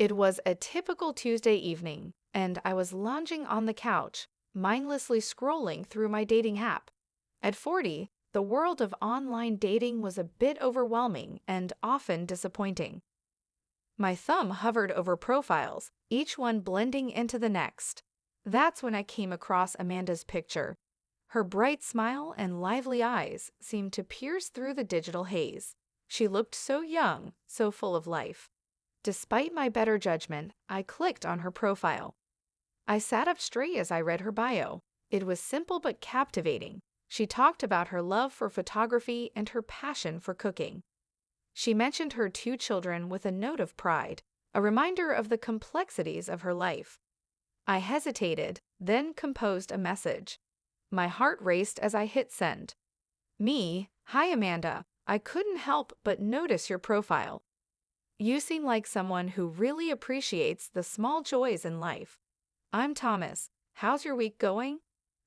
It was a typical Tuesday evening, and I was lounging on the couch, mindlessly scrolling through my dating app. At 40, the world of online dating was a bit overwhelming and often disappointing. My thumb hovered over profiles, each one blending into the next. That's when I came across Amanda's picture. Her bright smile and lively eyes seemed to pierce through the digital haze. She looked so young, so full of life. Despite my better judgment, I clicked on her profile. I sat up straight as I read her bio. It was simple but captivating. She talked about her love for photography and her passion for cooking. She mentioned her 2 children with a note of pride, a reminder of the complexities of her life. I hesitated, then composed a message. My heart raced as I hit send. Hi Amanda, I couldn't help but notice your profile. You seem like someone who really appreciates the small joys in life. I'm Thomas. How's your week going?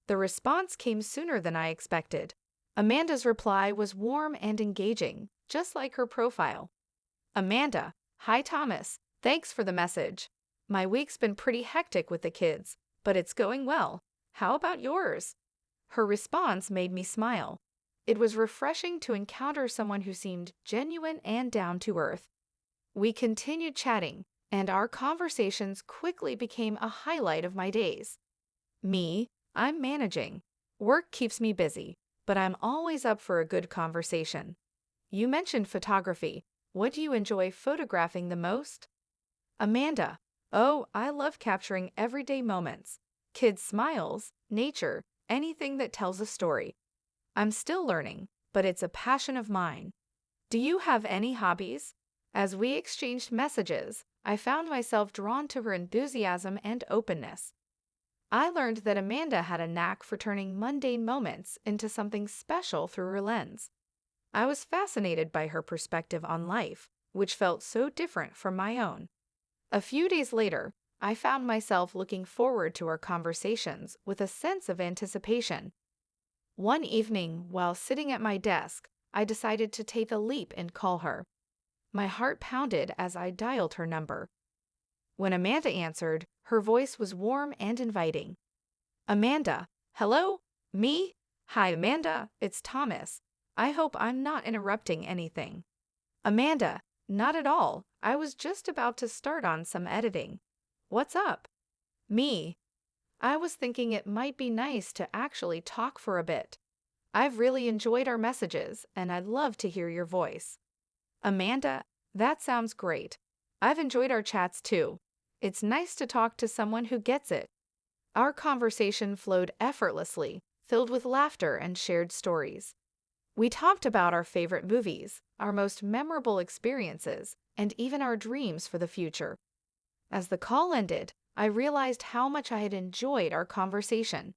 The response came sooner than I expected. Amanda's reply was warm and engaging, just like her profile. Amanda, hi Thomas. Thanks for the message. My week's been pretty hectic with the kids, but it's going well. How about yours? Her response made me smile. It was refreshing to encounter someone who seemed genuine and down to earth. We continued chatting, and our conversations quickly became a highlight of my days. I'm managing. Work keeps me busy, but I'm always up for a good conversation. You mentioned photography. What do you enjoy photographing the most? Amanda, oh, I love capturing everyday moments. Kids' smiles, nature, anything that tells a story. I'm still learning, but it's a passion of mine. Do you have any hobbies? As we exchanged messages, I found myself drawn to her enthusiasm and openness. I learned that Amanda had a knack for turning mundane moments into something special through her lens. I was fascinated by her perspective on life, which felt so different from my own. A few days later, I found myself looking forward to our conversations with a sense of anticipation. One evening, while sitting at my desk, I decided to take a leap and call her. My heart pounded as I dialed her number. When Amanda answered, her voice was warm and inviting. Amanda, hello? Me? Hi, Amanda, it's Thomas. I hope I'm not interrupting anything. Amanda, not at all. I was just about to start on some editing. What's up? I was thinking it might be nice to actually talk for a bit. I've really enjoyed our messages, and I'd love to hear your voice. Amanda, that sounds great. I've enjoyed our chats too. It's nice to talk to someone who gets it. Our conversation flowed effortlessly, filled with laughter and shared stories. We talked about our favorite movies, our most memorable experiences, and even our dreams for the future. As the call ended, I realized how much I had enjoyed our conversation.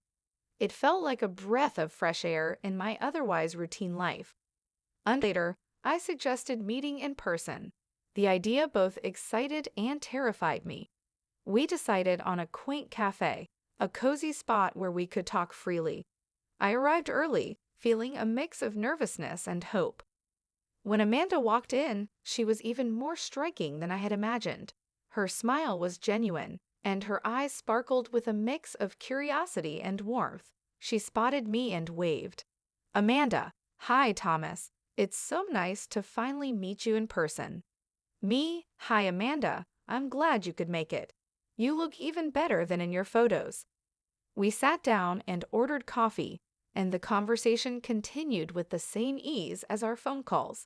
It felt like a breath of fresh air in my otherwise routine life. Later, I suggested meeting in person. The idea both excited and terrified me. We decided on a quaint cafe, a cozy spot where we could talk freely. I arrived early, feeling a mix of nervousness and hope. When Amanda walked in, she was even more striking than I had imagined. Her smile was genuine, and her eyes sparkled with a mix of curiosity and warmth. She spotted me and waved. Amanda, hi Thomas. It's so nice to finally meet you in person. Hi Amanda. I'm glad you could make it. You look even better than in your photos. We sat down and ordered coffee, and the conversation continued with the same ease as our phone calls.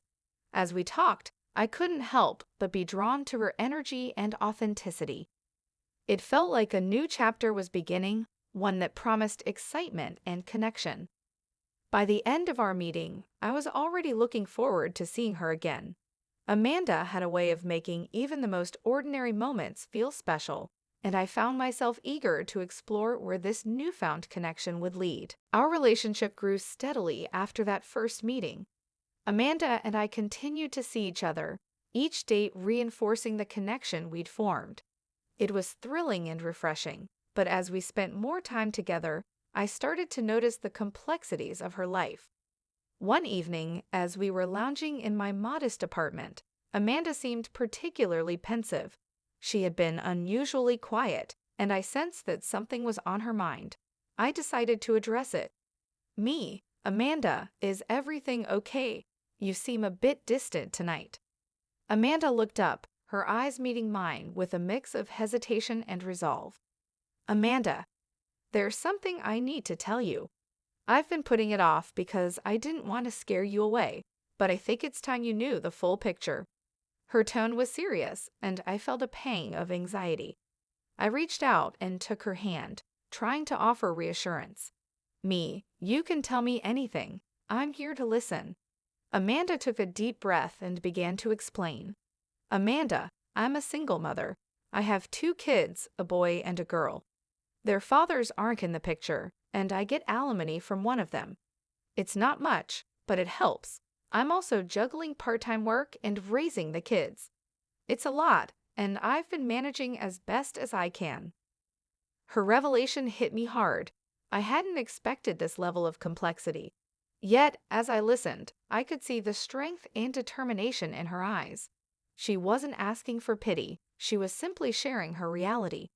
As we talked, I couldn't help but be drawn to her energy and authenticity. It felt like a new chapter was beginning, one that promised excitement and connection. By the end of our meeting, I was already looking forward to seeing her again. Amanda had a way of making even the most ordinary moments feel special, and I found myself eager to explore where this newfound connection would lead. Our relationship grew steadily after that first meeting. Amanda and I continued to see each other, each date reinforcing the connection we'd formed. It was thrilling and refreshing, but as we spent more time together, I started to notice the complexities of her life. One evening, as we were lounging in my modest apartment, Amanda seemed particularly pensive. She had been unusually quiet, and I sensed that something was on her mind. I decided to address it. Me, Amanda, is everything okay? You seem a bit distant tonight. Amanda looked up, her eyes meeting mine with a mix of hesitation and resolve. Amanda, there's something I need to tell you. I've been putting it off because I didn't want to scare you away, but I think it's time you knew the full picture. Her tone was serious, and I felt a pang of anxiety. I reached out and took her hand, trying to offer reassurance. Me, you can tell me anything. I'm here to listen. Amanda took a deep breath and began to explain. Amanda, I'm a single mother. I have 2 kids, a boy and a girl. Their fathers aren't in the picture, and I get alimony from one of them. It's not much, but it helps. I'm also juggling part-time work and raising the kids. It's a lot, and I've been managing as best as I can. Her revelation hit me hard. I hadn't expected this level of complexity. Yet, as I listened, I could see the strength and determination in her eyes. She wasn't asking for pity, she was simply sharing her reality.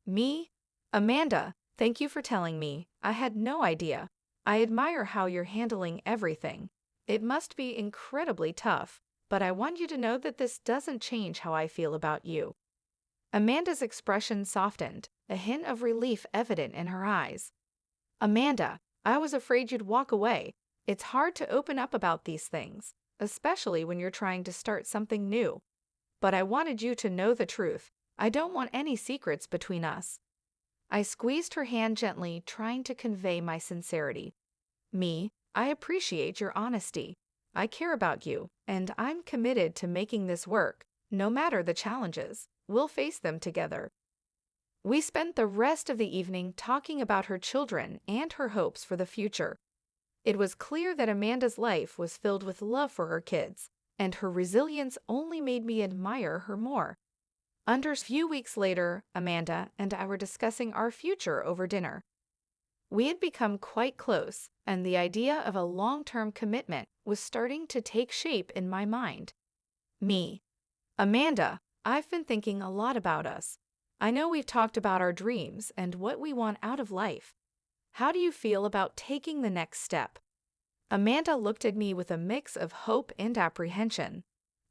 Me? Amanda, thank you for telling me. I had no idea. I admire how you're handling everything. It must be incredibly tough, but I want you to know that this doesn't change how I feel about you. Amanda's expression softened, a hint of relief evident in her eyes. Amanda, I was afraid you'd walk away. It's hard to open up about these things, especially when you're trying to start something new. But I wanted you to know the truth. I don't want any secrets between us. I squeezed her hand gently, trying to convey my sincerity. Me, I appreciate your honesty. I care about you, and I'm committed to making this work, no matter the challenges. We'll face them together. We spent the rest of the evening talking about her children and her hopes for the future. It was clear that Amanda's life was filled with love for her kids, and her resilience only made me admire her more. A few weeks later, Amanda and I were discussing our future over dinner. We had become quite close, and the idea of a long-term commitment was starting to take shape in my mind. Me. Amanda, I've been thinking a lot about us. I know we've talked about our dreams and what we want out of life. How do you feel about taking the next step? Amanda looked at me with a mix of hope and apprehension.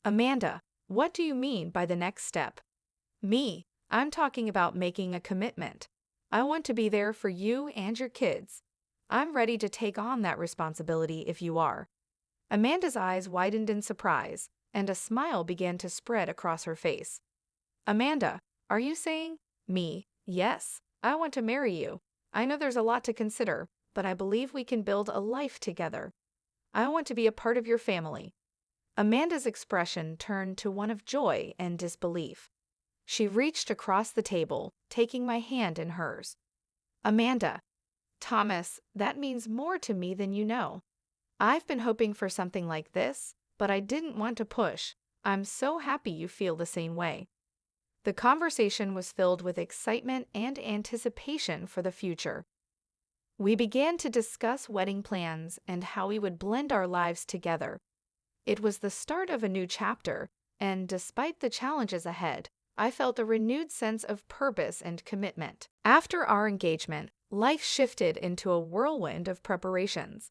Amanda, what do you mean by the next step? Me, I'm talking about making a commitment. I want to be there for you and your kids. I'm ready to take on that responsibility if you are. Amanda's eyes widened in surprise, and a smile began to spread across her face. Amanda, are you saying? Me, yes, I want to marry you. I know there's a lot to consider, but I believe we can build a life together. I want to be a part of your family. Amanda's expression turned to one of joy and disbelief. She reached across the table, taking my hand in hers. Amanda, Thomas, that means more to me than you know. I've been hoping for something like this, but I didn't want to push. I'm so happy you feel the same way. The conversation was filled with excitement and anticipation for the future. We began to discuss wedding plans and how we would blend our lives together. It was the start of a new chapter, and despite the challenges ahead, I felt a renewed sense of purpose and commitment. After our engagement, life shifted into a whirlwind of preparations.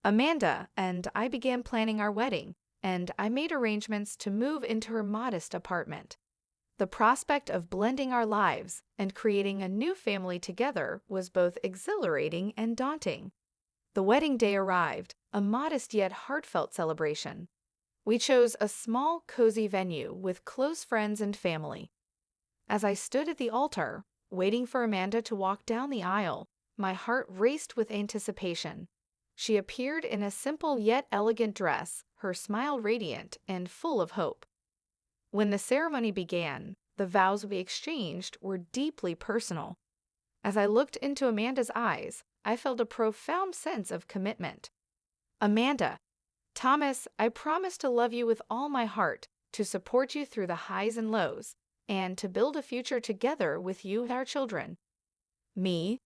Amanda and I began planning our wedding, and I made arrangements to move into her modest apartment. The prospect of blending our lives and creating a new family together was both exhilarating and daunting. The wedding day arrived, a modest yet heartfelt celebration. We chose a small, cozy venue with close friends and family. As I stood at the altar, waiting for Amanda to walk down the aisle, my heart raced with anticipation. She appeared in a simple yet elegant dress, her smile radiant and full of hope. When the ceremony began, the vows we exchanged were deeply personal. As I looked into Amanda's eyes, I felt a profound sense of commitment. Amanda, Thomas, I promise to love you with all my heart, to support you through the highs and lows, and to build a future together with you and our children. Me,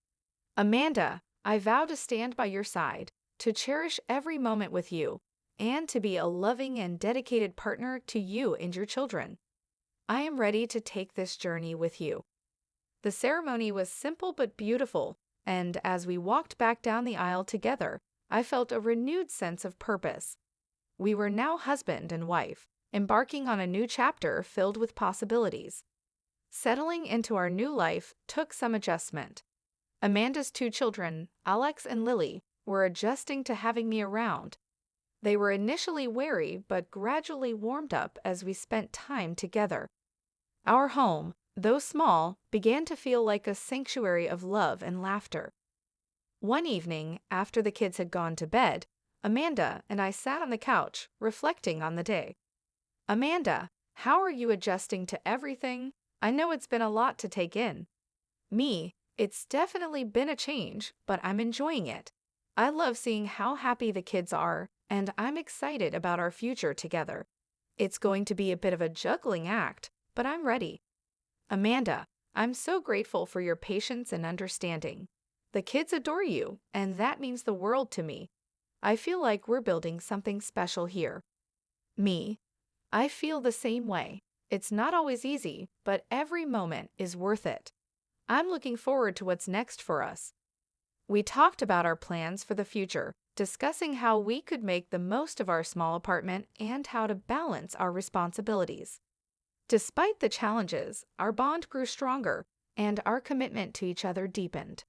Amanda, I vow to stand by your side, to cherish every moment with you, and to be a loving and dedicated partner to you and your children. I am ready to take this journey with you." The ceremony was simple but beautiful, and as we walked back down the aisle together, I felt a renewed sense of purpose. We were now husband and wife, embarking on a new chapter filled with possibilities. Settling into our new life took some adjustment. Amanda's two children, Alex and Lily, were adjusting to having me around. They were initially wary but gradually warmed up as we spent time together. Our home, though small, began to feel like a sanctuary of love and laughter. One evening, after the kids had gone to bed, Amanda and I sat on the couch, reflecting on the day. "Amanda, how are you adjusting to everything? I know it's been a lot to take in." "Me, it's definitely been a change, but I'm enjoying it. I love seeing how happy the kids are, and I'm excited about our future together. It's going to be a bit of a juggling act, but I'm ready." "Amanda, I'm so grateful for your patience and understanding. The kids adore you, and that means the world to me. I feel like we're building something special here." "Me, I feel the same way. It's not always easy, but every moment is worth it. I'm looking forward to what's next for us." We talked about our plans for the future, discussing how we could make the most of our small apartment and how to balance our responsibilities. Despite the challenges, our bond grew stronger, and our commitment to each other deepened.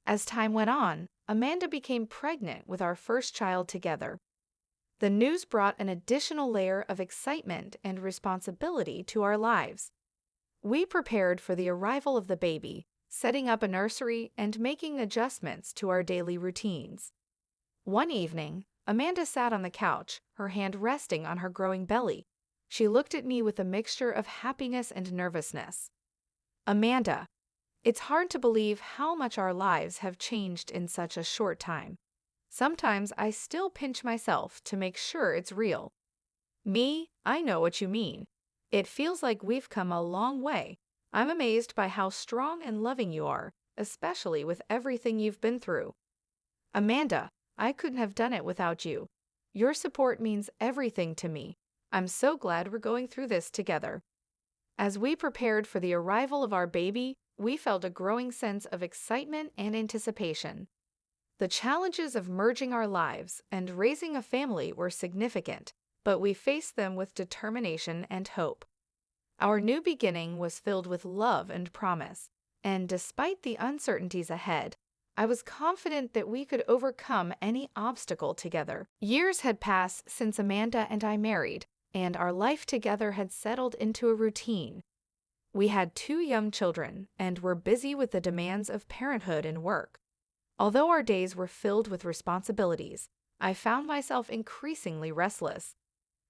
As time went on, Amanda became pregnant with our first child together. The news brought an additional layer of excitement and responsibility to our lives. We prepared for the arrival of the baby, setting up a nursery and making adjustments to our daily routines. One evening, Amanda sat on the couch, her hand resting on her growing belly. She looked at me with a mixture of happiness and nervousness. "Amanda, it's hard to believe how much our lives have changed in such a short time. Sometimes I still pinch myself to make sure it's real." "Me, I know what you mean. It feels like we've come a long way. I'm amazed by how strong and loving you are, especially with everything you've been through." "Amanda, I couldn't have done it without you. Your support means everything to me. I'm so glad we're going through this together." As we prepared for the arrival of our baby, we felt a growing sense of excitement and anticipation. The challenges of merging our lives and raising a family were significant, but we faced them with determination and hope. Our new beginning was filled with love and promise, and despite the uncertainties ahead, I was confident that we could overcome any obstacle together. Years had passed since Amanda and I married, and our life together had settled into a routine. We had 2 young children and were busy with the demands of parenthood and work. Although our days were filled with responsibilities, I found myself increasingly restless.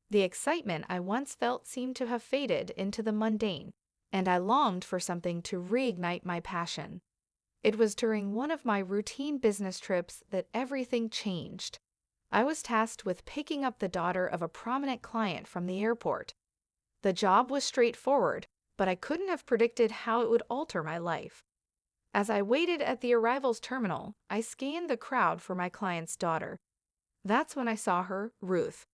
The excitement I once felt seemed to have faded into the mundane, and I longed for something to reignite my passion. It was during one of my routine business trips that everything changed. I was tasked with picking up the daughter of a prominent client from the airport. The job was straightforward, but I couldn't have predicted how it would alter my life. As I waited at the arrivals terminal, I scanned the crowd for my client's daughter. That's when I saw her, Ruth.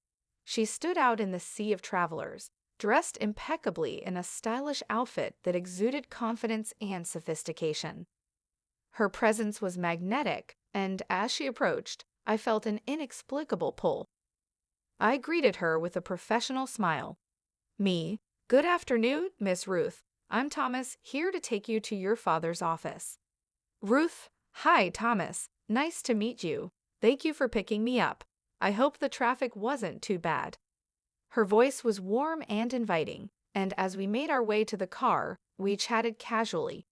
She stood out in the sea of travelers, dressed impeccably in a stylish outfit that exuded confidence and sophistication. Her presence was magnetic, and as she approached, I felt an inexplicable pull. I greeted her with a professional smile. "Me, good afternoon, Miss Ruth. I'm Thomas, here to take you to your father's office." "Ruth, hi, Thomas. Nice to meet you. Thank you for picking me up. I hope the traffic wasn't too bad." Her voice was warm and inviting, and as we made our way to the car, we chatted casually.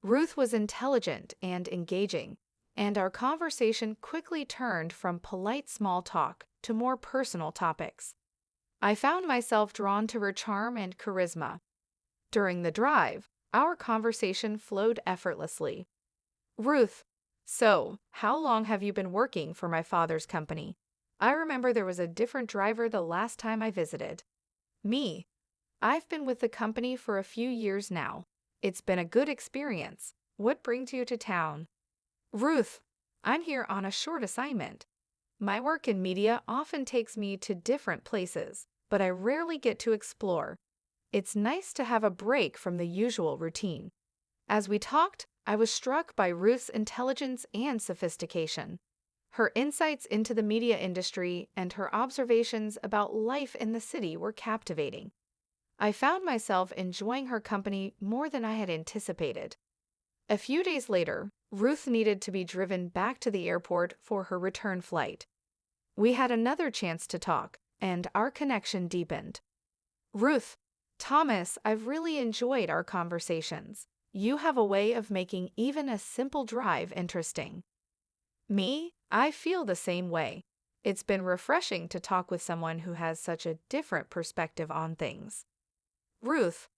Ruth was intelligent and engaging, and our conversation quickly turned from polite small talk to more personal topics. I found myself drawn to her charm and charisma. During the drive, our conversation flowed effortlessly. "Ruth, so, how long have you been working for my father's company? I remember there was a different driver the last time I visited." "Me, I've been with the company for a few years now. It's been a good experience. What brings you to town?" "Ruth, I'm here on a short assignment. My work in media often takes me to different places, but I rarely get to explore. It's nice to have a break from the usual routine. As we talked, I was struck by Ruth's intelligence and sophistication. Her insights into the media industry and her observations about life in the city were captivating. I found myself enjoying her company more than I had anticipated. A few days later, Ruth needed to be driven back to the airport for her return flight. We had another chance to talk, and our connection deepened. Ruth, Thomas, I've really enjoyed our conversations. You have a way of making even a simple drive interesting. Me, I feel the same way. It's been refreshing to talk with someone who has such a different perspective on things. Ruth,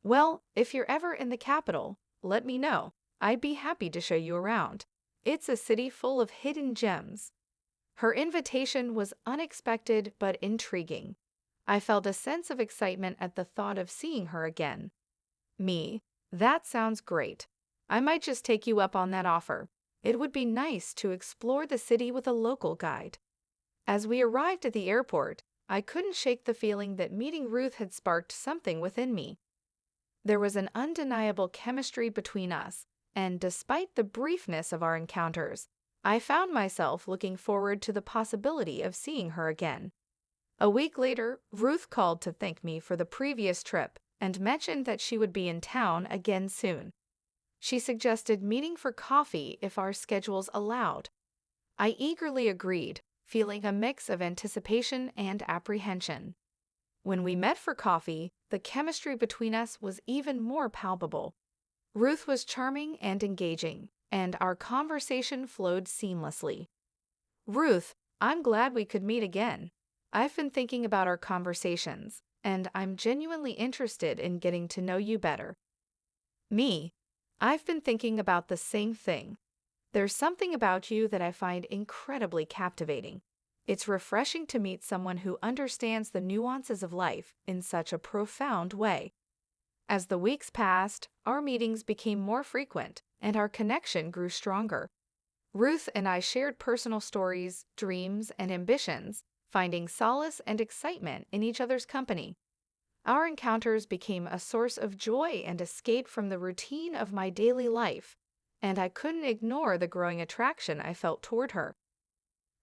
well, if you're ever in the capital, let me know. I'd be happy to show you around. It's a city full of hidden gems. Her invitation was unexpected but intriguing. I felt a sense of excitement at the thought of seeing her again. Me, that sounds great. I might just take you up on that offer. It would be nice to explore the city with a local guide. As we arrived at the airport, I couldn't shake the feeling that meeting Ruth had sparked something within me. There was an undeniable chemistry between us, and despite the briefness of our encounters, I found myself looking forward to the possibility of seeing her again. A week later, Ruth called to thank me for the previous trip and mentioned that she would be in town again soon. She suggested meeting for coffee if our schedules allowed. I eagerly agreed, feeling a mix of anticipation and apprehension. When we met for coffee, the chemistry between us was even more palpable. Ruth was charming and engaging, and our conversation flowed seamlessly. Ruth, I'm glad we could meet again. I've been thinking about our conversations, and I'm genuinely interested in getting to know you better. Me, I've been thinking about the same thing. There's something about you that I find incredibly captivating. It's refreshing to meet someone who understands the nuances of life in such a profound way. As the weeks passed, our meetings became more frequent, and our connection grew stronger. Ruth and I shared personal stories, dreams, and ambitions, finding solace and excitement in each other's company. Our encounters became a source of joy and escape from the routine of my daily life, and I couldn't ignore the growing attraction I felt toward her.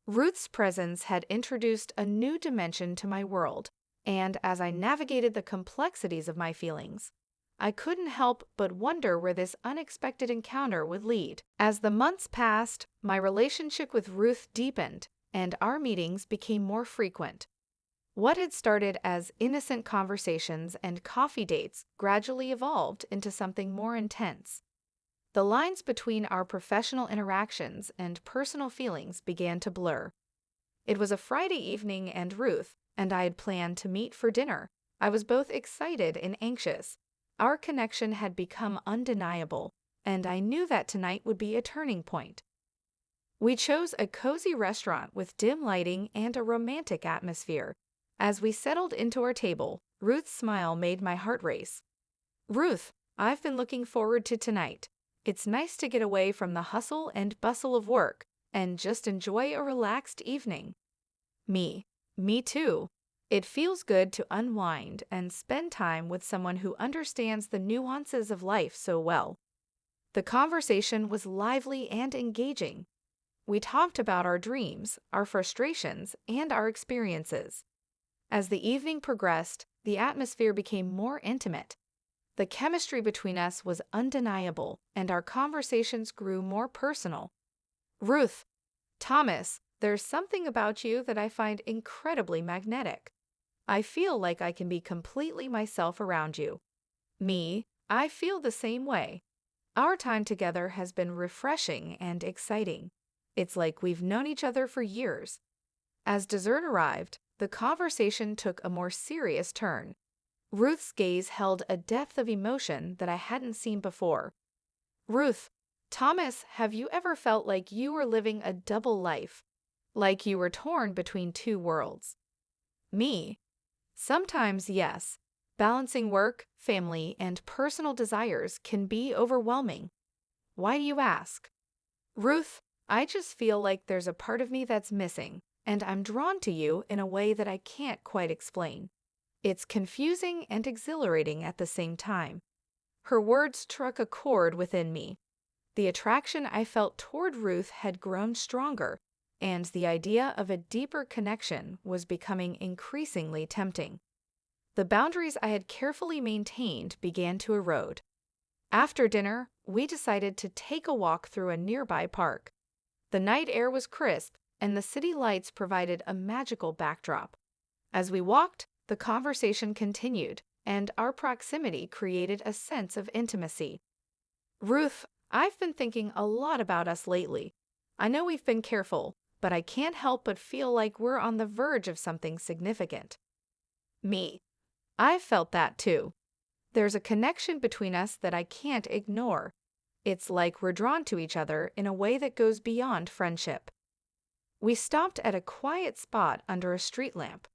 Ruth's presence had introduced a new dimension to my world, and as I navigated the complexities of my feelings, I couldn't help but wonder where this unexpected encounter would lead. As the months passed, my relationship with Ruth deepened, and our meetings became more frequent. What had started as innocent conversations and coffee dates gradually evolved into something more intense. The lines between our professional interactions and personal feelings began to blur. It was a Friday evening, and Ruth and I had planned to meet for dinner. I was both excited and anxious. Our connection had become undeniable, and I knew that tonight would be a turning point. We chose a cozy restaurant with dim lighting and a romantic atmosphere. As we settled into our table, Ruth's smile made my heart race. Ruth, I've been looking forward to tonight. It's nice to get away from the hustle and bustle of work and just enjoy a relaxed evening. Me too. It feels good to unwind and spend time with someone who understands the nuances of life so well. The conversation was lively and engaging. We talked about our dreams, our frustrations, and our experiences. As the evening progressed, the atmosphere became more intimate. The chemistry between us was undeniable, and our conversations grew more personal. Ruth, Thomas, there's something about you that I find incredibly magnetic. I feel like I can be completely myself around you. Me, I feel the same way. Our time together has been refreshing and exciting. It's like we've known each other for years. As dessert arrived, the conversation took a more serious turn. Ruth's gaze held a depth of emotion that I hadn't seen before. Ruth, Thomas, have you ever felt like you were living a double life? Like you were torn between two worlds? Me, sometimes, yes. Balancing work, family, and personal desires can be overwhelming. Why do you ask? Ruth, I just feel like there's a part of me that's missing, and I'm drawn to you in a way that I can't quite explain. It's confusing and exhilarating at the same time. Her words struck a chord within me. The attraction I felt toward Ruth had grown stronger, and the idea of a deeper connection was becoming increasingly tempting. The boundaries I had carefully maintained began to erode. After dinner, we decided to take a walk through a nearby park. The night air was crisp, and the city lights provided a magical backdrop. As we walked, the conversation continued, and our proximity created a sense of intimacy. Ruth, I've been thinking a lot about us lately. I know we've been careful, but I can't help but feel like we're on the verge of something significant. Me. I've felt that too. There's a connection between us that I can't ignore. It's like we're drawn to each other in a way that goes beyond friendship. We stopped at a quiet spot under a street lamp.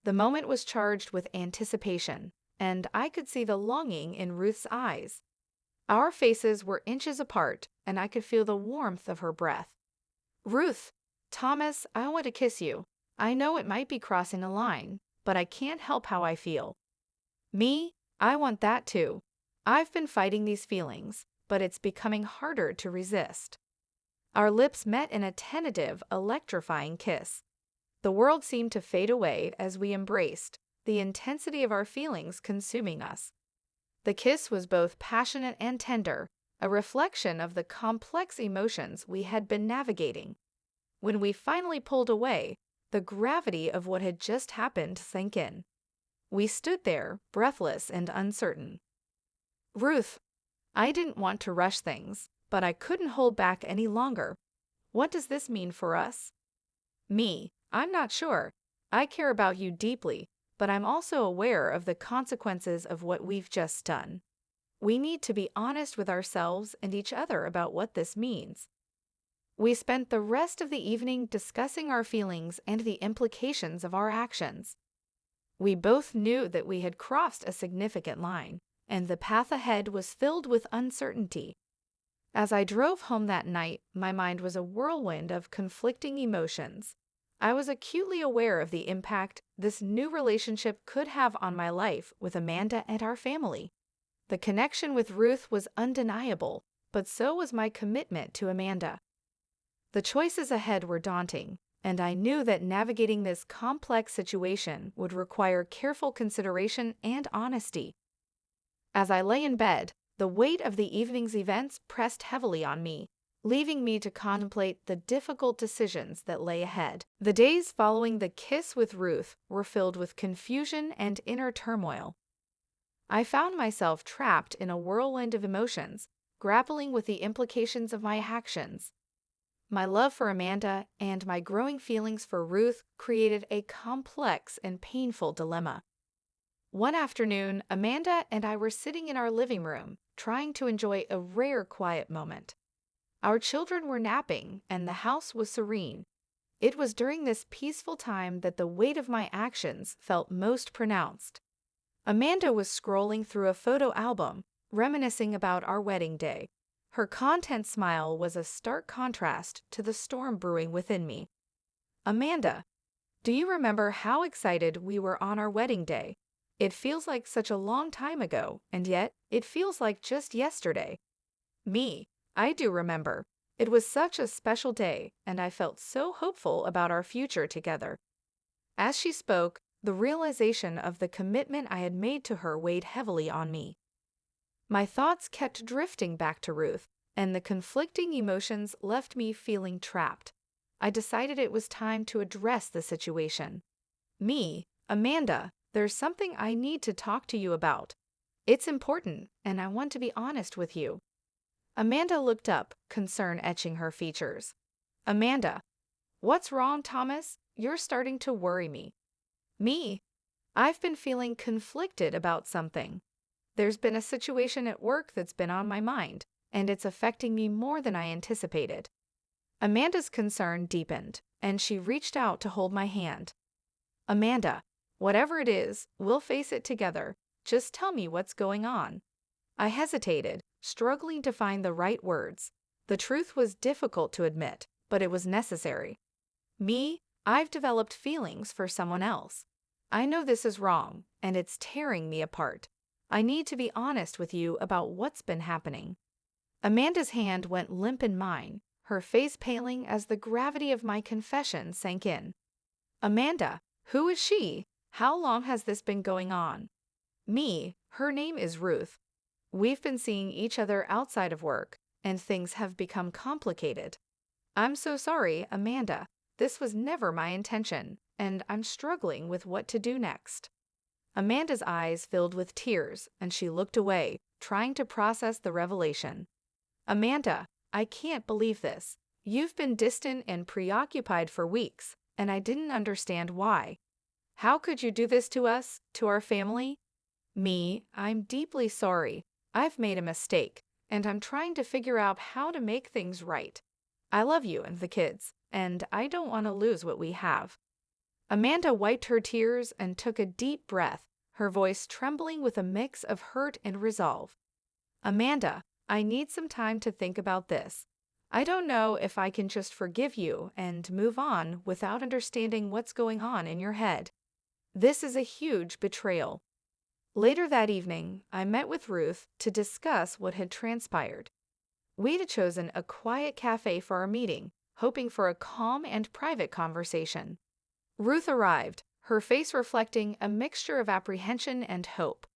The moment was charged with anticipation, and I could see the longing in Ruth's eyes. Our faces were inches apart, and I could feel the warmth of her breath. Ruth, Thomas, I want to kiss you. I know it might be crossing a line, but I can't help how I feel. Me, I want that too. I've been fighting these feelings, but it's becoming harder to resist. Our lips met in a tentative, electrifying kiss. The world seemed to fade away as we embraced, the intensity of our feelings consuming us. The kiss was both passionate and tender, a reflection of the complex emotions we had been navigating. When we finally pulled away, the gravity of what had just happened sank in. We stood there, breathless and uncertain. Ruth, I didn't want to rush things, but I couldn't hold back any longer. What does this mean for us? Me, I'm not sure. I care about you deeply, but I'm also aware of the consequences of what we've just done. We need to be honest with ourselves and each other about what this means. We spent the rest of the evening discussing our feelings and the implications of our actions. We both knew that we had crossed a significant line, and the path ahead was filled with uncertainty. As I drove home that night, my mind was a whirlwind of conflicting emotions. I was acutely aware of the impact this new relationship could have on my life with Amanda and our family. The connection with Ruth was undeniable, but so was my commitment to Amanda. The choices ahead were daunting, and I knew that navigating this complex situation would require careful consideration and honesty. As I lay in bed, the weight of the evening's events pressed heavily on me, leaving me to contemplate the difficult decisions that lay ahead. The days following the kiss with Ruth were filled with confusion and inner turmoil. I found myself trapped in a whirlwind of emotions, grappling with the implications of my actions. My love for Amanda and my growing feelings for Ruth created a complex and painful dilemma. One afternoon, Amanda and I were sitting in our living room, trying to enjoy a rare quiet moment. Our children were napping, and the house was serene. It was during this peaceful time that the weight of my actions felt most pronounced. Amanda was scrolling through a photo album, reminiscing about our wedding day. Her content smile was a stark contrast to the storm brewing within me. Amanda, do you remember how excited we were on our wedding day? It feels like such a long time ago, and yet it feels like just yesterday. Me, I do remember. It was such a special day, and I felt so hopeful about our future together. As she spoke, the realization of the commitment I had made to her weighed heavily on me. My thoughts kept drifting back to Ruth, and the conflicting emotions left me feeling trapped. I decided it was time to address the situation. Me, Amanda, there's something I need to talk to you about. It's important, and I want to be honest with you. Amanda looked up, concern etching her features. Amanda, what's wrong, Thomas? You're starting to worry me. Me, I've been feeling conflicted about something. There's been a situation at work that's been on my mind, and it's affecting me more than I anticipated. Amanda's concern deepened, and she reached out to hold my hand. Amanda, whatever it is, we'll face it together. Just tell me what's going on. I hesitated, struggling to find the right words. The truth was difficult to admit, but it was necessary. Me, I've developed feelings for someone else. I know this is wrong, and it's tearing me apart. I need to be honest with you about what's been happening. Amanda's hand went limp in mine, her face paling as the gravity of my confession sank in. Amanda, who is she? How long has this been going on? Her name is Ruth. We've been seeing each other outside of work, and things have become complicated. I'm so sorry, Amanda. This was never my intention, and I'm struggling with what to do next. Amanda's eyes filled with tears, and she looked away, trying to process the revelation. Amanda, I can't believe this. You've been distant and preoccupied for weeks, and I didn't understand why. How could you do this to us, to our family? I'm deeply sorry. I've made a mistake, and I'm trying to figure out how to make things right. I love you and the kids, and I don't want to lose what we have. Amanda wiped her tears and took a deep breath, her voice trembling with a mix of hurt and resolve. Amanda, I need some time to think about this. I don't know if I can just forgive you and move on without understanding what's going on in your head. This is a huge betrayal. Later that evening, I met with Ruth to discuss what had transpired. We'd chosen a quiet cafe for our meeting, hoping for a calm and private conversation. Ruth arrived, her face reflecting a mixture of apprehension and hope.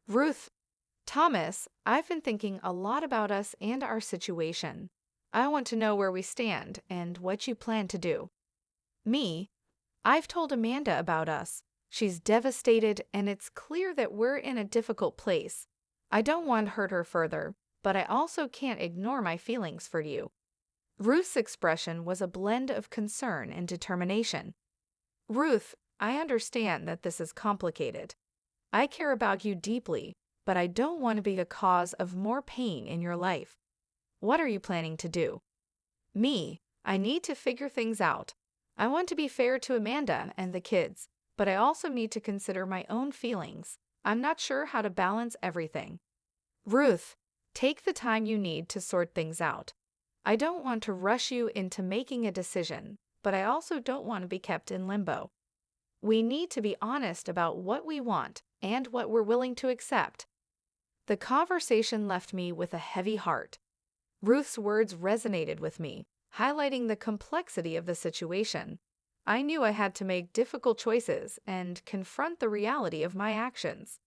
Ruth, Thomas, I've been thinking a lot about us and our situation. I want to know where we stand and what you plan to do. I've told Amanda about us. She's devastated, and it's clear that we're in a difficult place. I don't want to hurt her further, but I also can't ignore my feelings for you. Ruth's expression was a blend of concern and determination. Ruth, I understand that this is complicated. I care about you deeply, but I don't want to be a cause of more pain in your life. What are you planning to do? I need to figure things out. I want to be fair to Amanda and the kids, but I also need to consider my own feelings. I'm not sure how to balance everything. Ruth, take the time you need to sort things out. I don't want to rush you into making a decision, but I also don't want to be kept in limbo. We need to be honest about what we want and what we're willing to accept. The conversation left me with a heavy heart. Ruth's words resonated with me, highlighting the complexity of the situation. I knew I had to make difficult choices and confront the reality of my actions.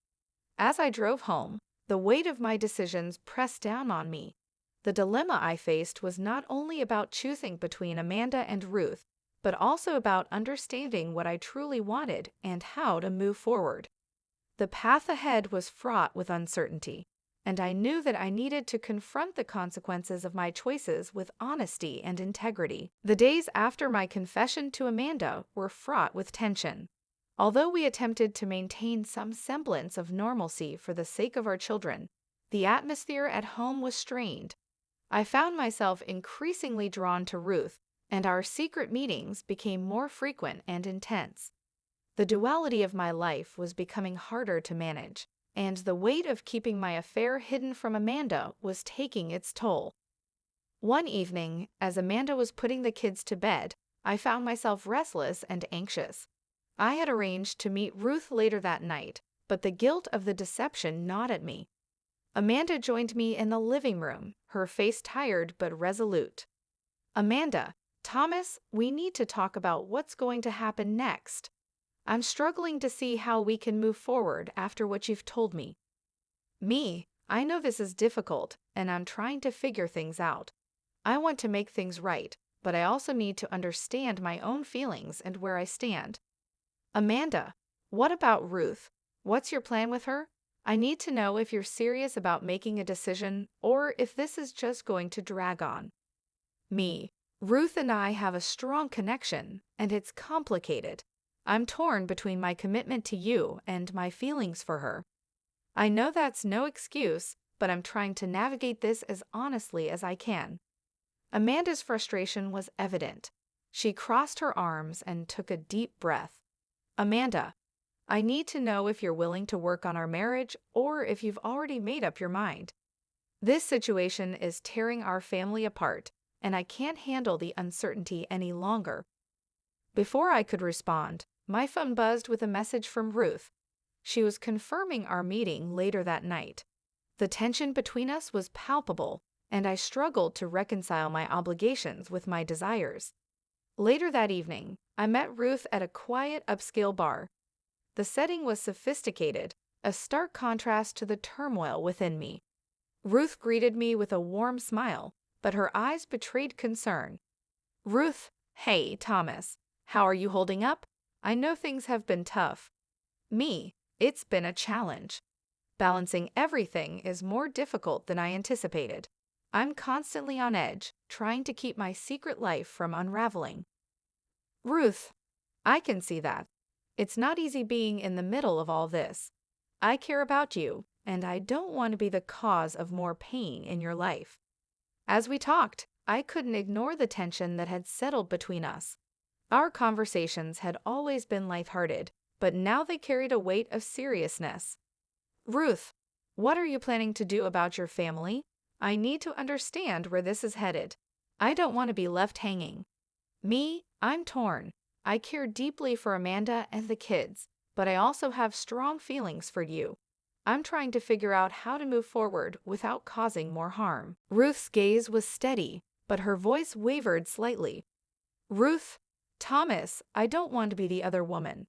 As I drove home, the weight of my decisions pressed down on me. The dilemma I faced was not only about choosing between Amanda and Ruth, but also about understanding what I truly wanted and how to move forward. The path ahead was fraught with uncertainty, and I knew that I needed to confront the consequences of my choices with honesty and integrity. The days after my confession to Amanda were fraught with tension. Although we attempted to maintain some semblance of normalcy for the sake of our children, the atmosphere at home was strained. I found myself increasingly drawn to Ruth, and our secret meetings became more frequent and intense. The duality of my life was becoming harder to manage, and the weight of keeping my affair hidden from Amanda was taking its toll. One evening, as Amanda was putting the kids to bed, I found myself restless and anxious. I had arranged to meet Ruth later that night, but the guilt of the deception gnawed at me. Amanda joined me in the living room, her face tired but resolute. Amanda, Thomas, we need to talk about what's going to happen next. I'm struggling to see how we can move forward after what you've told me. I know this is difficult, and I'm trying to figure things out. I want to make things right, but I also need to understand my own feelings and where I stand. Amanda, what about Ruth? What's your plan with her? I need to know if you're serious about making a decision or if this is just going to drag on. Ruth and I have a strong connection, and it's complicated. I'm torn between my commitment to you and my feelings for her. I know that's no excuse, but I'm trying to navigate this as honestly as I can. Amanda's frustration was evident. She crossed her arms and took a deep breath. Amanda, I need to know if you're willing to work on our marriage or if you've already made up your mind. This situation is tearing our family apart, and I can't handle the uncertainty any longer. Before I could respond, my phone buzzed with a message from Ruth. She was confirming our meeting later that night. The tension between us was palpable, and I struggled to reconcile my obligations with my desires. Later that evening, I met Ruth at a quiet upscale bar. The setting was sophisticated, a stark contrast to the turmoil within me. Ruth greeted me with a warm smile, but her eyes betrayed concern. "Ruth, hey, Thomas, how are you holding up? I know things have been tough." "Me, it's been a challenge. Balancing everything is more difficult than I anticipated. I'm constantly on edge, trying to keep my secret life from unraveling." "Ruth, I can see that. It's not easy being in the middle of all this. I care about you, and I don't want to be the cause of more pain in your life." As we talked, I couldn't ignore the tension that had settled between us. Our conversations had always been lighthearted, but now they carried a weight of seriousness. "Ruth, what are you planning to do about your family? I need to understand where this is headed. I don't want to be left hanging." "Me, I'm torn. I care deeply for Amanda and the kids, but I also have strong feelings for you. I'm trying to figure out how to move forward without causing more harm." Ruth's gaze was steady, but her voice wavered slightly. "Ruth, Thomas, I don't want to be the other woman.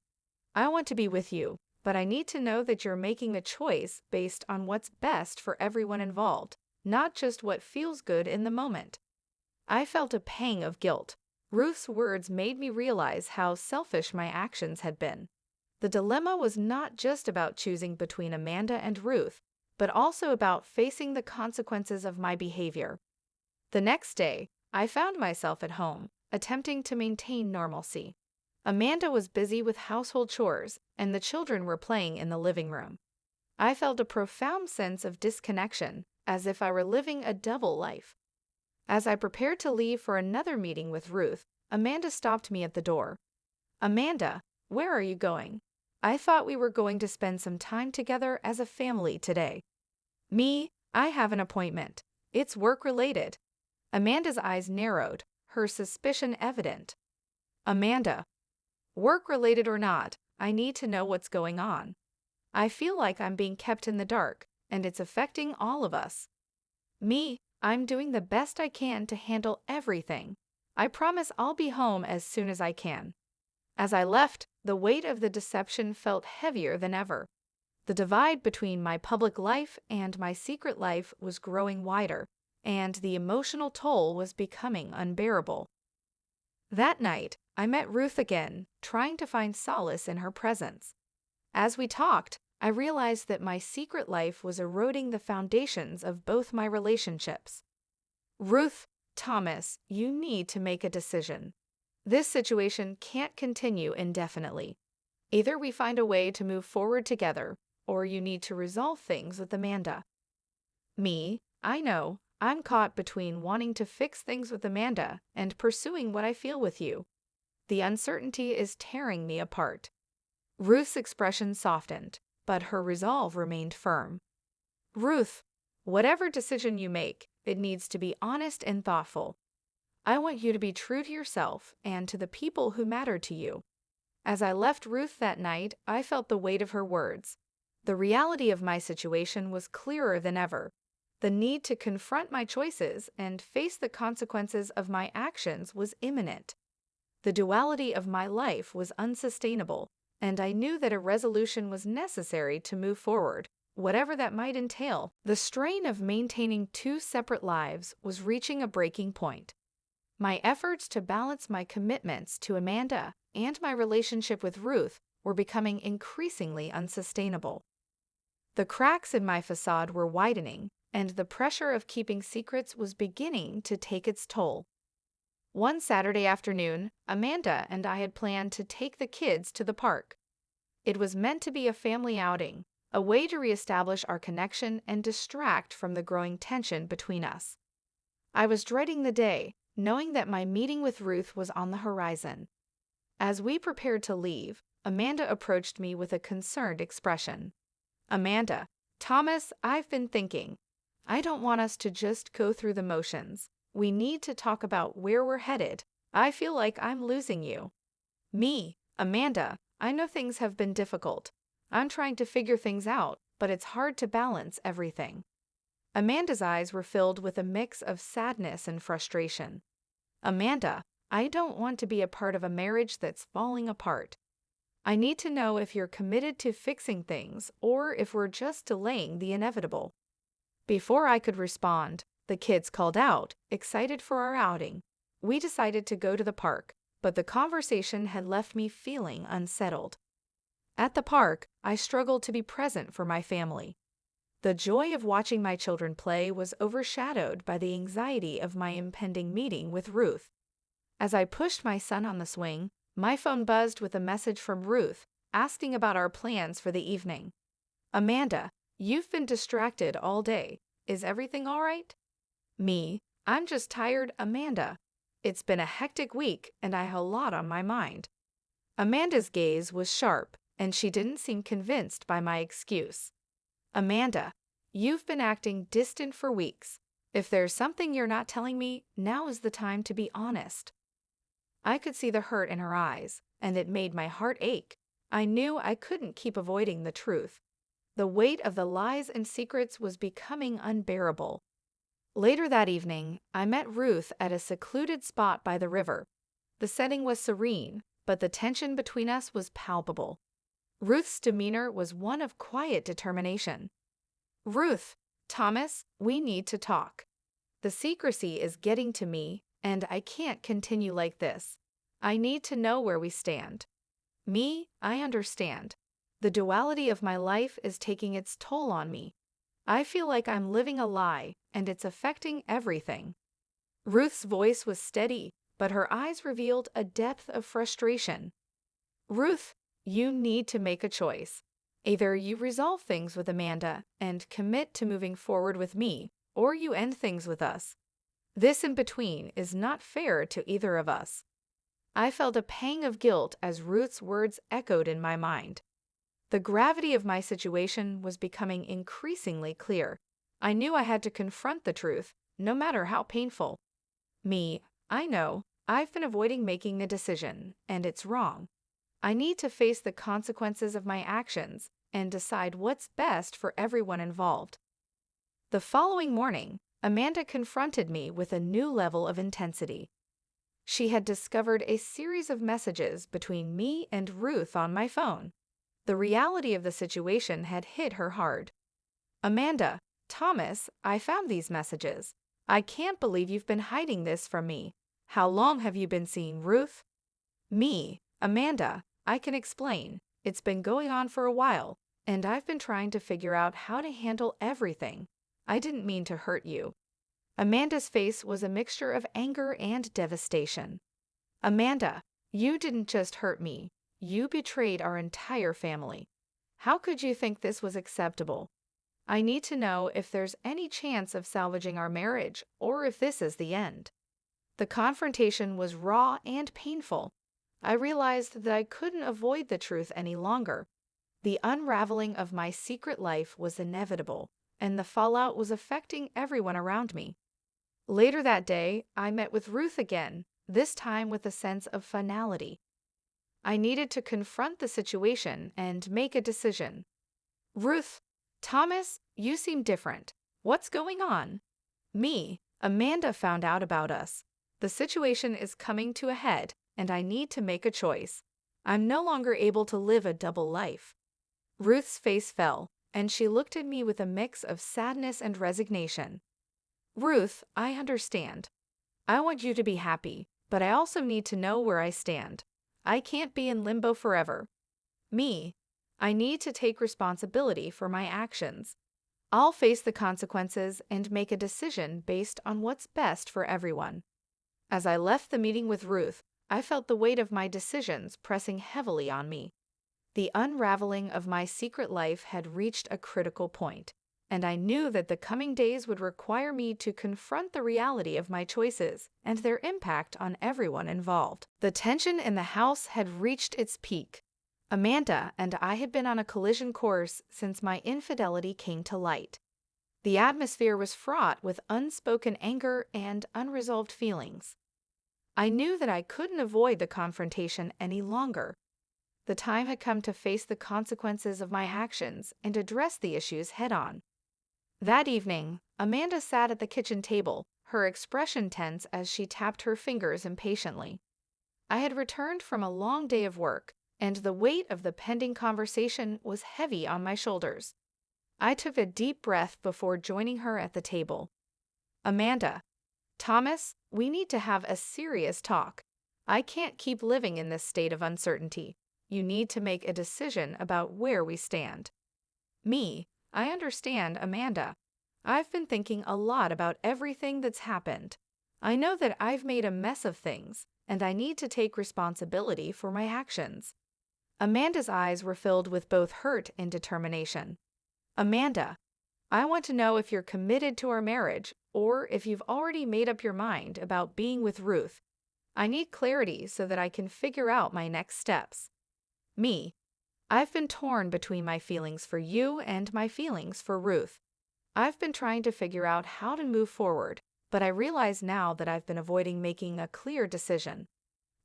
I want to be with you, but I need to know that you're making a choice based on what's best for everyone involved, not just what feels good in the moment." I felt a pang of guilt. Ruth's words made me realize how selfish my actions had been. The dilemma was not just about choosing between Amanda and Ruth, but also about facing the consequences of my behavior. The next day, I found myself at home, attempting to maintain normalcy. Amanda was busy with household chores, and the children were playing in the living room. I felt a profound sense of disconnection, as if I were living a double life. As I prepared to leave for another meeting with Ruth, Amanda stopped me at the door. "Amanda, where are you going? I thought we were going to spend some time together as a family today." "Me, I have an appointment. It's work-related." Amanda's eyes narrowed, her suspicion evident. "Amanda, work-related or not, I need to know what's going on. I feel like I'm being kept in the dark, and it's affecting all of us." "Me, I'm doing the best I can to handle everything. I promise I'll be home as soon as I can." As I left, the weight of the deception felt heavier than ever. The divide between my public life and my secret life was growing wider, and the emotional toll was becoming unbearable. That night, I met Ruth again, trying to find solace in her presence. As we talked, I realized that my secret life was eroding the foundations of both my relationships. "Ruth, Thomas, you need to make a decision. This situation can't continue indefinitely. Either we find a way to move forward together, or you need to resolve things with Amanda." "Me, I know. I'm caught between wanting to fix things with Amanda and pursuing what I feel with you. The uncertainty is tearing me apart." Ruth's expression softened, but her resolve remained firm. "Ruth, whatever decision you make, it needs to be honest and thoughtful. I want you to be true to yourself and to the people who matter to you." As I left Ruth that night, I felt the weight of her words. The reality of my situation was clearer than ever. The need to confront my choices and face the consequences of my actions was imminent. The duality of my life was unsustainable, and I knew that a resolution was necessary to move forward, whatever that might entail. The strain of maintaining two separate lives was reaching a breaking point. My efforts to balance my commitments to Amanda and my relationship with Ruth were becoming increasingly unsustainable. The cracks in my facade were widening, and the pressure of keeping secrets was beginning to take its toll. One Saturday afternoon, Amanda and I had planned to take the kids to the park. It was meant to be a family outing, a way to reestablish our connection and distract from the growing tension between us. I was dreading the day, knowing that my meeting with Ruth was on the horizon. As we prepared to leave, Amanda approached me with a concerned expression. "Amanda, Thomas, I've been thinking. I don't want us to just go through the motions. We need to talk about where we're headed. I feel like I'm losing you." "Me, Amanda, I know things have been difficult. I'm trying to figure things out, but it's hard to balance everything." Amanda's eyes were filled with a mix of sadness and frustration. "Amanda, I don't want to be a part of a marriage that's falling apart. I need to know if you're committed to fixing things or if we're just delaying the inevitable." Before I could respond, the kids called out, excited for our outing. We decided to go to the park, but the conversation had left me feeling unsettled. At the park, I struggled to be present for my family. The joy of watching my children play was overshadowed by the anxiety of my impending meeting with Ruth. As I pushed my son on the swing, my phone buzzed with a message from Ruth asking about our plans for the evening. "Amanda, you've been distracted all day. Is everything all right?" Me, "I'm just tired, Amanda. It's been a hectic week and I have a lot on my mind." Amanda's gaze was sharp and she didn't seem convinced by my excuse. "Amanda, you've been acting distant for weeks. If there's something you're not telling me, now is the time to be honest." I could see the hurt in her eyes, and it made my heart ache. I knew I couldn't keep avoiding the truth. The weight of the lies and secrets was becoming unbearable. Later that evening, I met Ruth at a secluded spot by the river. The setting was serene, but the tension between us was palpable. Ruth's demeanor was one of quiet determination. "Ruth, Thomas, we need to talk. The secrecy is getting to me, and I can't continue like this. I need to know where we stand." Me, "I understand. The duality of my life is taking its toll on me. I feel like I'm living a lie, and it's affecting everything." Ruth's voice was steady, but her eyes revealed a depth of frustration. "Ruth, you need to make a choice. Either you resolve things with Amanda and commit to moving forward with me, or you end things with us. This in between is not fair to either of us." I felt a pang of guilt as Ruth's words echoed in my mind. The gravity of my situation was becoming increasingly clear. I knew I had to confront the truth, no matter how painful. Me, "I know, I've been avoiding making a decision, and it's wrong. I need to face the consequences of my actions and decide what's best for everyone involved." The following morning, Amanda confronted me with a new level of intensity. She had discovered a series of messages between me and Ruth on my phone. The reality of the situation had hit her hard. "Amanda, Thomas, I found these messages. I can't believe you've been hiding this from me. How long have you been seeing Ruth?" Me, "Amanda, I can explain. It's been going on for a while, and I've been trying to figure out how to handle everything. I didn't mean to hurt you." Amanda's face was a mixture of anger and devastation. "Amanda, you didn't just hurt me. You betrayed our entire family. How could you think this was acceptable? I need to know if there's any chance of salvaging our marriage or if this is the end." The confrontation was raw and painful. I realized that I couldn't avoid the truth any longer. The unraveling of my secret life was inevitable, and the fallout was affecting everyone around me. Later that day, I met with Ruth again, this time with a sense of finality. I needed to confront the situation and make a decision. "Ruth, Thomas, you seem different. What's going on?" Me, "Amanda found out about us. The situation is coming to a head, and I need to make a choice. I'm no longer able to live a double life." Ruth's face fell, and she looked at me with a mix of sadness and resignation. "Ruth, I understand. I want you to be happy, but I also need to know where I stand. I can't be in limbo forever." Me, "I need to take responsibility for my actions. I'll face the consequences and make a decision based on what's best for everyone." As I left the meeting with Ruth, I felt the weight of my decisions pressing heavily on me. The unraveling of my secret life had reached a critical point, and I knew that the coming days would require me to confront the reality of my choices and their impact on everyone involved. The tension in the house had reached its peak. Amanda and I had been on a collision course since my infidelity came to light. The atmosphere was fraught with unspoken anger and unresolved feelings. I knew that I couldn't avoid the confrontation any longer. The time had come to face the consequences of my actions and address the issues head-on. That evening, Amanda sat at the kitchen table, her expression tense as she tapped her fingers impatiently. I had returned from a long day of work, and the weight of the pending conversation was heavy on my shoulders. I took a deep breath before joining her at the table. Amanda, Thomas, we need to have a serious talk. I can't keep living in this state of uncertainty. You need to make a decision about where we stand. Me, I understand, Amanda. I've been thinking a lot about everything that's happened. I know that I've made a mess of things, and I need to take responsibility for my actions. Amanda's eyes were filled with both hurt and determination. Amanda, I want to know if you're committed to our marriage or if you've already made up your mind about being with Ruth. I need clarity so that I can figure out my next steps. Me, I've been torn between my feelings for you and my feelings for Ruth. I've been trying to figure out how to move forward, but I realize now that I've been avoiding making a clear decision.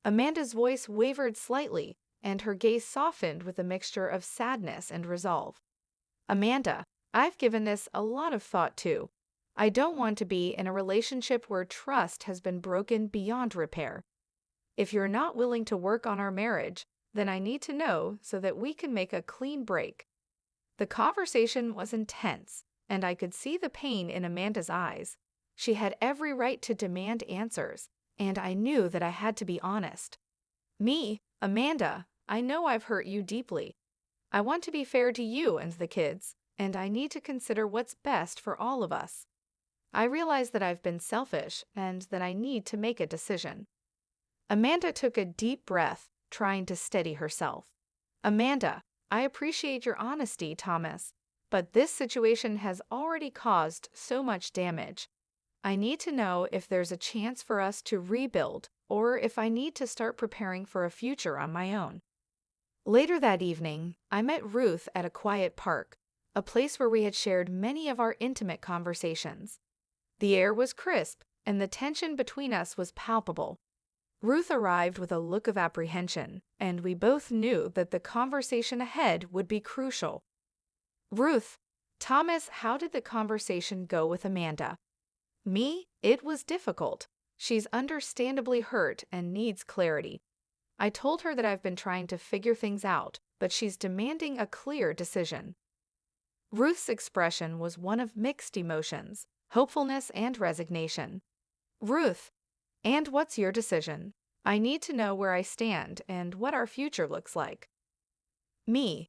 Amanda's voice wavered slightly, and her gaze softened with a mixture of sadness and resolve. Amanda, I've given this a lot of thought too. I don't want to be in a relationship where trust has been broken beyond repair. If you're not willing to work on our marriage, then I need to know so that we can make a clean break. The conversation was intense, and I could see the pain in Amanda's eyes. She had every right to demand answers, and I knew that I had to be honest. Me, Amanda, I know I've hurt you deeply. I want to be fair to you and the kids, and I need to consider what's best for all of us. I realize that I've been selfish and that I need to make a decision. Amanda took a deep breath, trying to steady herself. Amanda, I appreciate your honesty, Thomas, but this situation has already caused so much damage. I need to know if there's a chance for us to rebuild or if I need to start preparing for a future on my own. Later that evening, I met Ruth at a quiet park, a place where we had shared many of our intimate conversations. The air was crisp, and the tension between us was palpable. Ruth arrived with a look of apprehension, and we both knew that the conversation ahead would be crucial. Ruth, Thomas, how did the conversation go with Amanda? Me, it was difficult. She's understandably hurt and needs clarity. I told her that I've been trying to figure things out, but she's demanding a clear decision. Ruth's expression was one of mixed emotions, hopefulness and resignation. Ruth, and what's your decision? I need to know where I stand and what our future looks like. Me,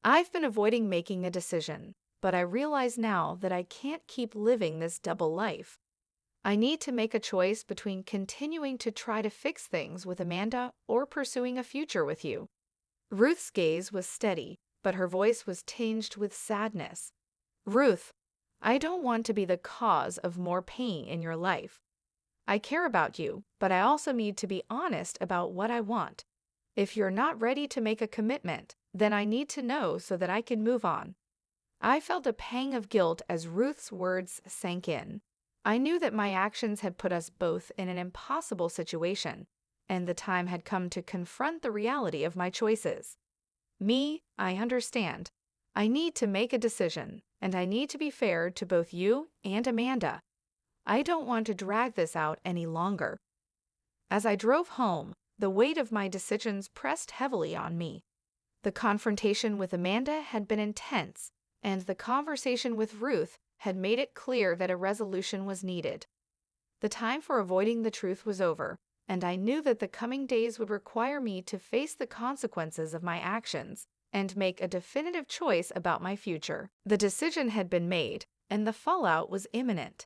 I've been avoiding making a decision, but I realize now that I can't keep living this double life. I need to make a choice between continuing to try to fix things with Amanda or pursuing a future with you. Ruth's gaze was steady, but her voice was tinged with sadness. Ruth, I don't want to be the cause of more pain in your life. I care about you, but I also need to be honest about what I want. If you're not ready to make a commitment, then I need to know so that I can move on. I felt a pang of guilt as Ruth's words sank in. I knew that my actions had put us both in an impossible situation, and the time had come to confront the reality of my choices. Me, I understand. I need to make a decision, and I need to be fair to both you and Amanda. I don't want to drag this out any longer. As I drove home, the weight of my decisions pressed heavily on me. The confrontation with Amanda had been intense, and the conversation with Ruth had made it clear that a resolution was needed. The time for avoiding the truth was over, and I knew that the coming days would require me to face the consequences of my actions and make a definitive choice about my future. The decision had been made, and the fallout was imminent.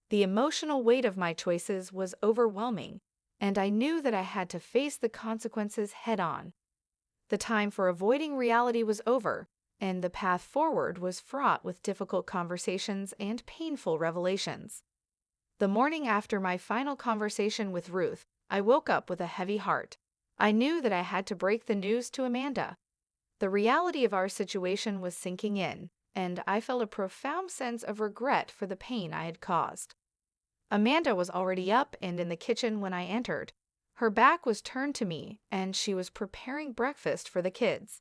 The emotional weight of my choices was overwhelming, and I knew that I had to face the consequences head-on. The time for avoiding reality was over, and the path forward was fraught with difficult conversations and painful revelations. The morning after my final conversation with Ruth, I woke up with a heavy heart. I knew that I had to break the news to Amanda. The reality of our situation was sinking in, and I felt a profound sense of regret for the pain I had caused. Amanda was already up and in the kitchen when I entered. Her back was turned to me, and she was preparing breakfast for the kids.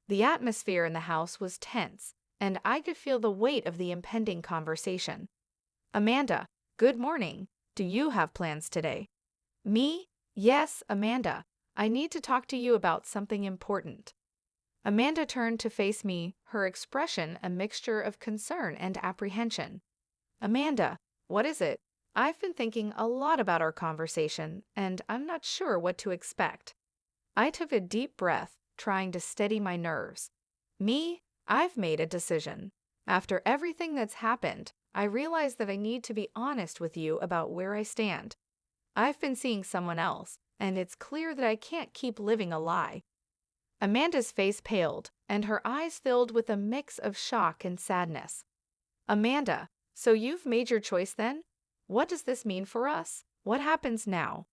The atmosphere in the house was tense, and I could feel the weight of the impending conversation. Amanda, good morning. Do you have plans today? Me? Yes, Amanda. I need to talk to you about something important. Amanda turned to face me, her expression a mixture of concern and apprehension. Amanda, what is it? I've been thinking a lot about our conversation, and I'm not sure what to expect. I took a deep breath, trying to steady my nerves. Me? I've made a decision. After everything that's happened, I realize that I need to be honest with you about where I stand. I've been seeing someone else, and it's clear that I can't keep living a lie. Amanda's face paled, and her eyes filled with a mix of shock and sadness. Amanda, so you've made your choice then? What does this mean for us? What happens now?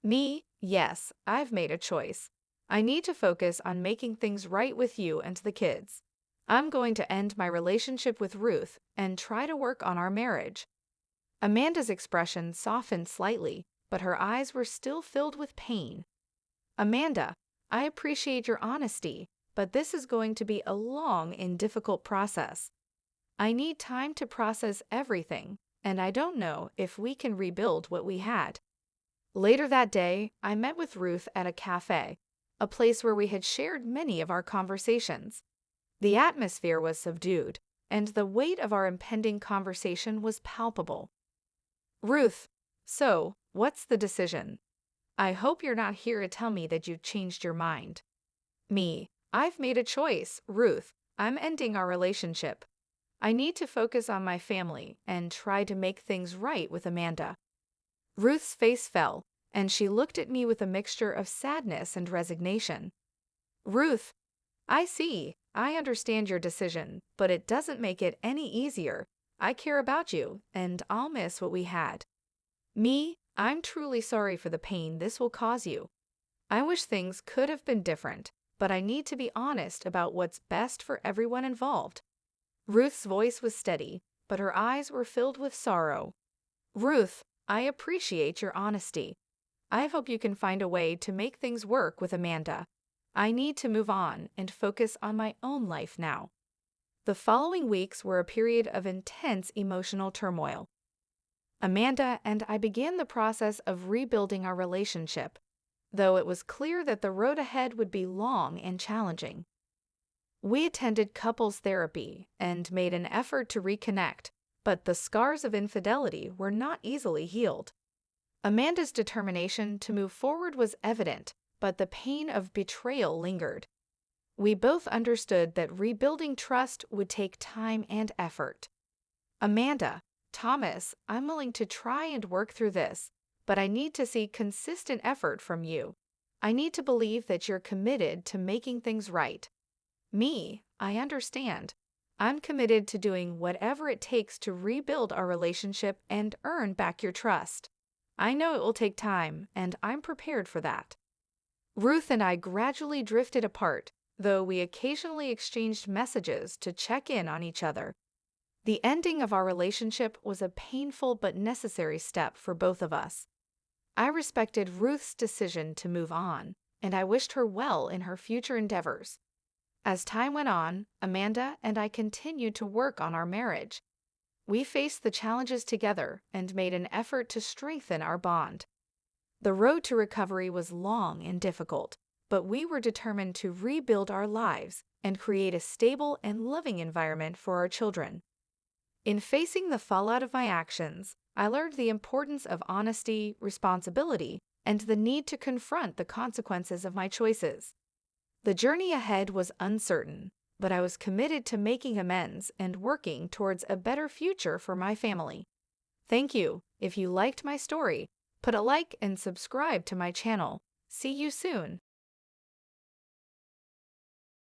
Me? Yes, I've made a choice. I need to focus on making things right with you and the kids. I'm going to end my relationship with Ruth and try to work on our marriage. Amanda's expression softened slightly, but her eyes were still filled with pain. Amanda, I appreciate your honesty, but this is going to be a long and difficult process. I need time to process everything, and I don't know if we can rebuild what we had. Later that day, I met with Ruth at a cafe, a place where we had shared many of our conversations. The atmosphere was subdued, and the weight of our impending conversation was palpable. Ruth, so, what's the decision? I hope you're not here to tell me that you've changed your mind. Me, I've made a choice, Ruth. I'm ending our relationship. I need to focus on my family and try to make things right with Amanda. Ruth's face fell, and she looked at me with a mixture of sadness and resignation. Ruth, I see. I understand your decision, but it doesn't make it any easier. I care about you, and I'll miss what we had. Me, I'm truly sorry for the pain this will cause you. I wish things could have been different, but I need to be honest about what's best for everyone involved. Ruth's voice was steady, but her eyes were filled with sorrow. Ruth, I appreciate your honesty. I hope you can find a way to make things work with Amanda. I need to move on and focus on my own life now. The following weeks were a period of intense emotional turmoil. Amanda and I began the process of rebuilding our relationship, though it was clear that the road ahead would be long and challenging. We attended couples therapy and made an effort to reconnect, but the scars of infidelity were not easily healed. Amanda's determination to move forward was evident, but the pain of betrayal lingered. We both understood that rebuilding trust would take time and effort. Amanda, Thomas, I'm willing to try and work through this, but I need to see consistent effort from you. I need to believe that you're committed to making things right. Me, I understand. I'm committed to doing whatever it takes to rebuild our relationship and earn back your trust. I know it will take time, and I'm prepared for that. Ruth and I gradually drifted apart, though we occasionally exchanged messages to check in on each other. The ending of our relationship was a painful but necessary step for both of us. I respected Ruth's decision to move on, and I wished her well in her future endeavors. As time went on, Amanda and I continued to work on our marriage. We faced the challenges together and made an effort to strengthen our bond. The road to recovery was long and difficult, but we were determined to rebuild our lives and create a stable and loving environment for our children. In facing the fallout of my actions, I learned the importance of honesty, responsibility, and the need to confront the consequences of my choices. The journey ahead was uncertain, but I was committed to making amends and working towards a better future for my family. Thank you. If you liked my story, put a like and subscribe to my channel. See you soon.